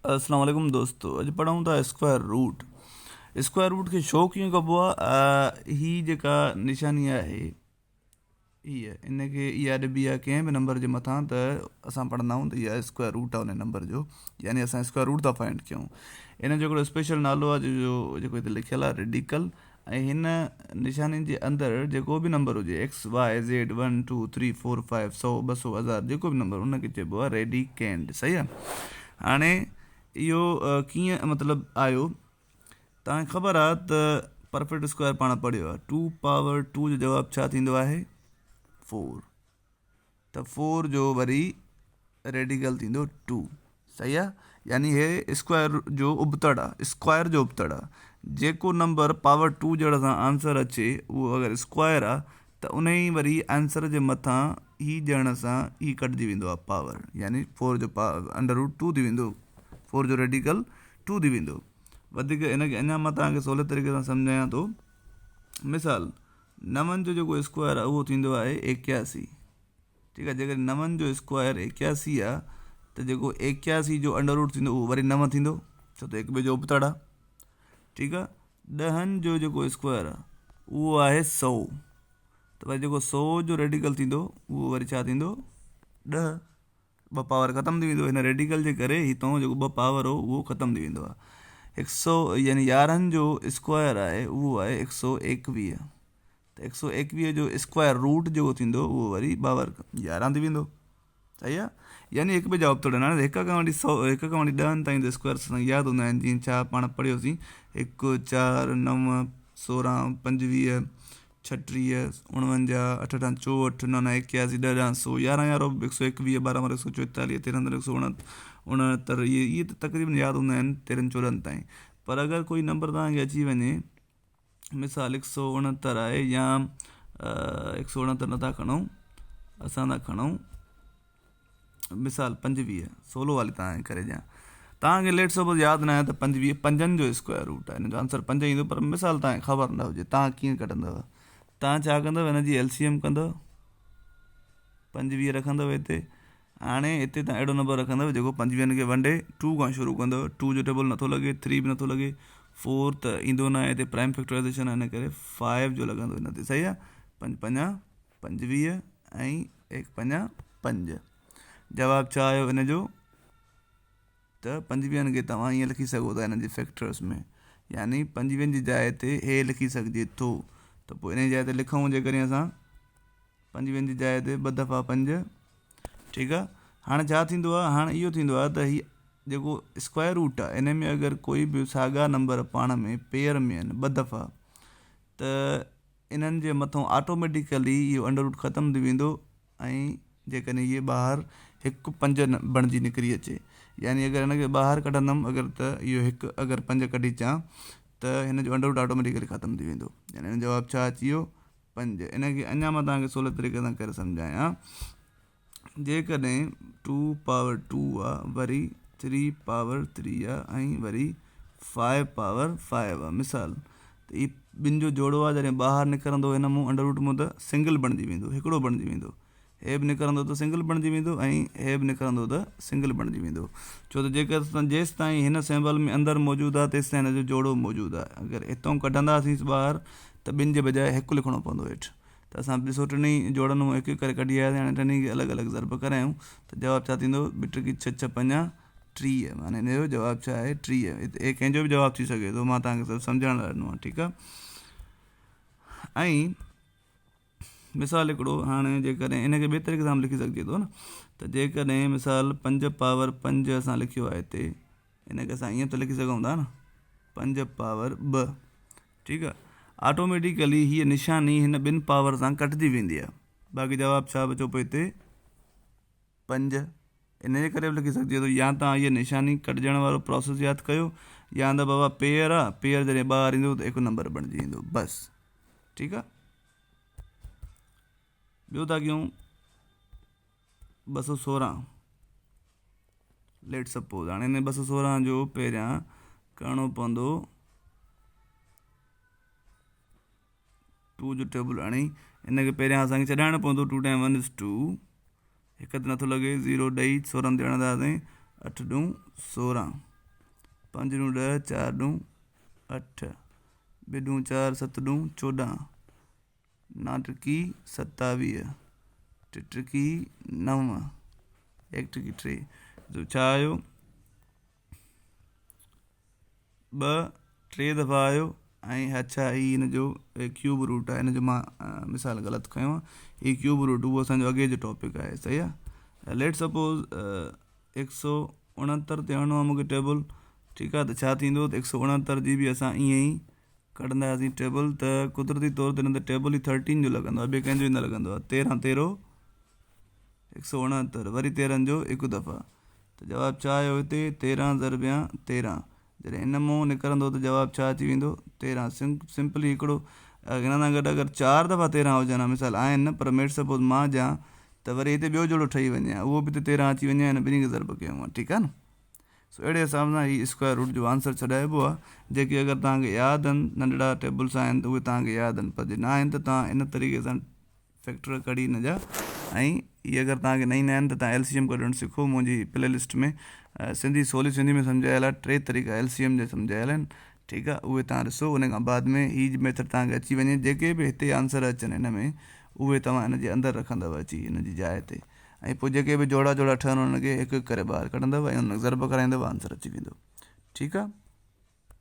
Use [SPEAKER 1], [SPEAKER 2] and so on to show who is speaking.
[SPEAKER 1] अस्सलाम वालेकुम दोस्तों। अॼु पढ़ूं था स्क्वायर रूट खे शो कीअं कबो आहे। ही जेका निशानी आहे हीअ इनखे इहा ॾिबी आहे कंहिं बि नंबर जे मथां त असां पढ़ंदा आहियूं त इहा स्क्वायर रूट आहे उन नंबर जो, यानी असां स्क्वायर रूट था फाइंड कयूं। इन जो हिकिड़ो स्पेशल नालो आहे जेको हिते लिखियलु आहे रेडिकल। ऐं हिन निशानी जे अंदरि जेको बि नंबर हुजे XYZ 1 2 3 4 5 100 200 1000 जेको बि नंबर उनखे चइबो आहे रेडिकेंड। सही आहे। हाणे इहो कीअं मतिलबु आयो, तव्हांखे ख़बर आहे त परफेक्ट स्क्वायर पाण पढ़ियो आहे। 2 पावर 2 जो जवाबु छा थींदो आहे 4, त 4 जो वरी रेडिकल थींदो 2। सही आहे। यानी हे स्क्वायर जो उबतड़ आहे, स्क्वायर जो उबतड़ आहे। जेको नंबर पावर 2 जहिड़ो सां आंसर अचे उहो अगरि स्क्वायर आहे त उन ई वरी आंसर जे मथां ही ॾियण सां ही कटिजी वेंदो आहे पावर, यानी 4 जो अंडर रूट 2 थी वेंदो, 4 जो रेडिकल 2 थी वेंदो। वधीक इनखे अञा मां तव्हांखे सवले तरीक़े सां सम्झायां थो। मिसाल 9 जो जेको स्क्वायर आहे उहो थींदो आहे 81। ठीकु आहे। जेकॾहिं 9 जो स्क्वायर 81 आहे त जेको 81 जो अंडर रूट थींदो उहो वरी 9 थींदो, छो त हिकु ॿिए जो उबतड़ आहे। ठीकु आहे। 10 जो जेको स्क्वायर आहे उहो आहे 100, त वरी जेको 100 जो रेडिकल थींदो उहो वरी छा थींदो 10। ॿ पावर ख़तमु थी वेंदो। हिन रेडिकल जे करे हितां जेको 2 पावर हो उहो ख़तमु थी वेंदो आहे। 100 यानी 11 जो स्क्वायर आहे उहो आहे 121, त 121 जो स्क्वायर रूट जेको थींदो उहो वरी 11 थी वेंदो। सही आहे। यानी हिकु ॿिए जा उबतड़ आहिनि। हाणे हिक खां वठी 10 ताईं त स्क्वायर असांखे यादि हूंदा आहिनि, जीअं छा पाण पढ़ियोसीं 1 4 9 16 25 36 49 8 8 64 9 81 10 100 11 11 121 12 144 13 169 इहे त तक़रीबन यादि हूंदा आहिनि 13 14 ताईं। पर अगरि कोई नंबर तव्हांखे अची वञे, मिसाल 169 आहे या 169 नथा खणूं, असां था खणूं मिसाल 25 16 वाली तव्हांखे करे ॾियां। तव्हांखे लेट सपोज यादि न आहे त 25 5 जो स्क्वायर रूट आहे, हिन जो आंसर 5 ईंदो, पर मिसाल तव्हांखे ख़बर न हुजे तव्हां कीअं कढंदव। तव्हां छा कंदव, हिन जी LCM कंदव, 25 रखंदव हिते। हाणे हिते तव्हां अहिड़ो नंबर रखंदव जेको 25 खे वंडे 2 खां शुरू कंदव। 2 जो टेबल नथो लॻे, 3 बि नथो लॻे, 4 त ईंदो न आहे, हिते प्राइम फैक्टराइज़ेशन आहे, हिन करे 5 जो लॻंदो हिन ते। सही आहे। 5 5 25 ऐं 1 5 5। जवाबु छा आयो हिन जो, त 25 खे तव्हां ईअं लिखी सघो था हिन जे फैक्टर्स में, यानी 25 जी जाइ ते हे लिखी सघिजे थो। त पोइ इन जी जाइ ते लिखूं जेकॾहिं असां 25 जी जाइ ते 2 दफ़ा 5। ठीकु आहे। हाणे छा थींदो आहे, हाणे इहो थींदो आहे त हीअ जेको स्क्वायर रूट आहे इन में अगरि कोई बि साॻा नंबर पाण में पेयर में आहिनि 2 दफ़ा, त इन्हनि जे मथां ऑटोमेटिकली इहो अंडर रूट ख़तमु थी वेंदो। ऐं जेकॾहिं इहे ॿाहिरि 1 5 बणिजी निकिरी अचे, यानी अगरि हिनखे ॿाहिरि कढंदुमि अगरि त इहो 1 अगरि 5 कढी अचां त हिन जो अंडर रूट ऑटोमेटिकली ख़तमु थी वेंदो। यानी हिन जो जवाबु छा अची वियो 5। इनखे अञा मां तव्हांखे सवले तरीक़े सां करे सम्झायां। जेकॾहिं 2 पावर 2 आहे, वरी 3 पावर 3 आहे, ऐं वरी 5 पावर 5 आहे मिसाल, त ही ॿिनि जो जोड़ो आहे। जॾहिं ॿाहिरि निकिरंदो हिन मूं अंडर रूट मूं त सिंगल बणिजी वेंदो, हिकिड़ो बणिजी वेंदो। हे बि निकिरंदो त सिंगल बणिजी वेंदो, ऐं हे बि निकिरंदो त सिंगल बणिजी वेंदो। छो त जेसि ताईं हिन सिंबल में अंदरि मौजूदु आहे तेसि ताईं हिन जो जोड़ो मौजूदु आहे। अगरि हितां कढंदासीं ॿाहिरि त ॿिनि जे बजाए 1 लिखिणो पवंदो हेठि। त असां ॾिसो टिनी जोड़नि मां 1 करे कढी आयासीं। हाणे टिनी खे अलॻि अलॻि ज़र्ब करायूं त जवाबु छा थींदो 2 × 6 = 5 30। माने हिन जो जवाबु छा आहे 30। हे कंहिंजो बि जवाबु थी सघे थो, मां तव्हांखे सभु सम्झाइण लाइ ॾिनो आहे। ठीकु आहे। ऐं मिसाल हिकिड़ो, हाणे जेकॾहिं इनखे ॿिए तरीक़े सां लिखी सघिजे थो न, त जेकॾहिं मिसाल 5 पावर 5 असां लिखियो आहे हिते, इनखे असां ईअं त लिखी सघूं था न 5 पावर 2। ठीकु आहे। ऑटोमेटिकली हीअ निशानी हिन 2 पावर सां कटिजी वेंदी आहे। बाक़ी जवाबु छा बचो पियो हिते 5। इन जे करे बि लिखी सघिजे थो, या तव्हां हीअ निशानी कटिजण वारो प्रोसेस यादि कयो, या त बाबा पेयर आहे, पेयर जॾहिं ॿाहिरि ईंदो त 1 नंबर बणिजी वेंदो बसि। ठीकु आहे। ॿियो था कयूं 216। लेट सपोज हाणे हिन 216 जो पहिरियां करिणो पवंदो 2 जो टेबल आणी, हिनखे पहिरियां असांखे छॾाइणो पवंदो। 2 × 1 = 2, हिकु त नथो लॻे, 0 ॾेई 16 ते हणंदासीं, 8 × 2 = 16। 5 ॾूं 10, 4 ॾूं 8, 2 ॾूं 4, 7 ॾूं 14, 9 टिकी 27, 3 टिकी 9, 1 टिकी 3, जो छा आयो 2 3 दफ़ा आयो। ऐं अच्छा ही हिन जो क्यूब रूट आहे, हिन जो मां मिसाल ग़लति खयों आहे, ही क्यूब रूट उहो असांजो अॻे जो टॉपिक आहे, सही आहे। लेट सपोज़ 169 ते हणो आहे मूंखे टेबल, ठीकु आहे, त छा थींदो त 169 जी बि असां ईअं ई कढंदासीं टेबल, त कुदरती तौर ते हिन ते टेबल ई 13 जो लॻंदो आहे, ॿिए कंहिंजो ई न लॻंदो आहे। 13 13 169 वरी 13 जो हिकु दफ़ा, त जवाबु छा आयो हिते 13 ज़रबिया 13। जॾहिं इन मां निकिरंदो त जवाबु छा अची वेंदो 13। सिंपली हिकिड़ो हिन सां गॾु अगरि 4 दफ़ा 13 हुजनि हा मिसाल आहिनि न, पर मेट सपोज़ मां ॾियां त वरी हिते ॿियो जोड़ो ठही वञे हा, उहो बि त 13 अची वञे, हिन ॿिन्ही खे ज़रब कयूं आहे, ठीकु आहे न। सो अहिड़े हिसाब सां ही स्क्वायर रूट जो आंसर छॾाइबो आहे, जेके अगरि तव्हांखे यादि आहिनि, नंढड़ा टेबल्स आहिनि त उहे तव्हांखे यादि आहिनि, पर जे न आहिनि त तव्हां इन तरीक़े सां फैक्टर कढी हिन जा। ऐं इहे अगरि तव्हांखे न ईंदा आहिनि त तव्हां LCM कढणु सिखो, मुंहिंजी प्लेलिस्ट में सिंधी सवली सिंधी में सम्झायल आहे, 3 तरीक़ा LCM जे सम्झायल आहिनि, ठीकु आहे, उहे तव्हां ॾिसो। उन खां बाद में हीअ मेथड तव्हांखे अची वञे, जेके बि हिते आंसर अचनि हिन में उहे तव्हां हिन जे अंदरि रखंदव अची हिन जी जाइ ते, ऐं पोइ जेके बि जोड़ा जोड़ा ठहनि हुनखे हिकु हिकु करे ॿाहिरि कढंदव ऐं हुन ज़रब कराईंदव, आंसर अची वेंदो, ठीकु आहे।